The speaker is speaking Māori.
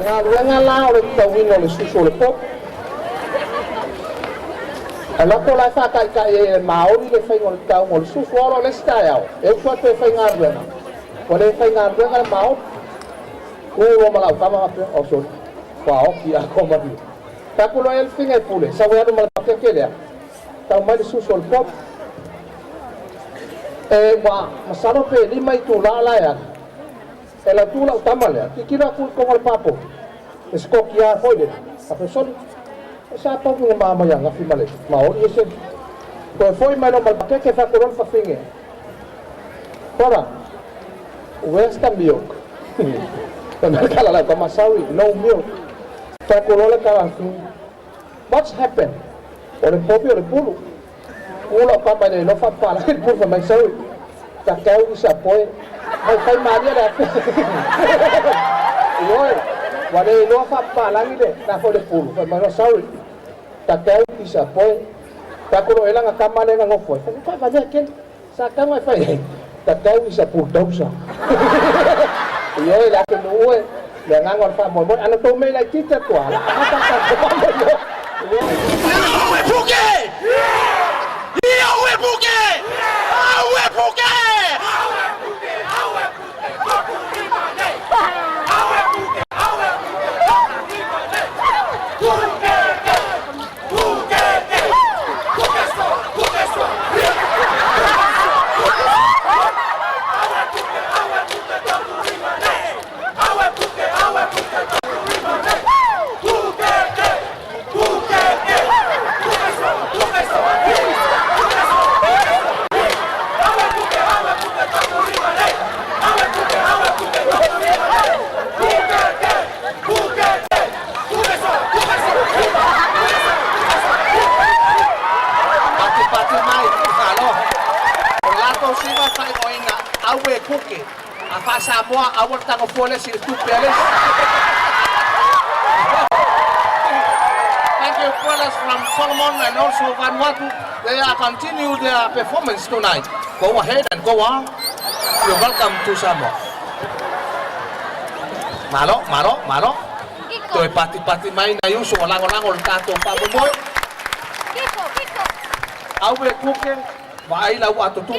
Nga la o le tauina o le susu o le pop. Ala ko la fa ka e maori le fai ngol tau ngol susu o le stai au. E ko te fai nga ruenga. Ko le fai nga ruenga le maori. Ko ro mala ka ma pe o so. Wa o ki a ko ma bi. Ta ko lo el finga pule. Sa wa do mala ke ke le. Tau mai le susu o le pop. E wa masaro pe lima I tu la ya. E la tula utama lea, ki kira ku kongo le papo. E skoki a foi le, a pesoli. E sa papu nga mama ya ngafi male, maori e se. Ko e foi mai no malpake ke whakoron whawhinge. Kora, where's the milk? Kona kala la kama sawi, no milk. Whakoron le karantu. What's happened? O le popi o le pulu. Ula papa le no whapala, le pulu mai sawi. Ta kau isa poe. Ai fai maria da. Oi, wale no fa palangi de, na fo de pulu, fa mano sauri. Ta kau isa poe. Ta ko ela nga kamane nga ngofo. Fa fa ja ken. Sa kama fai. Ta kau isa pu dausa. Oi, la ke no e. Le nga ngor fa mo, ana to me la kita to ala. Ata ta ko mo. Awe puke! Awe puke! Awe puke! Samoa, our tango foles is two pellets. Thank you, brothers from Solomon and also Vanuatu. They are continue their performance tonight. Go ahead and go on. You're welcome to Samoa. Malo. Toi pati mai na yuso lango tato pamoy. Kiko. Awe kuke, vai la watu tu.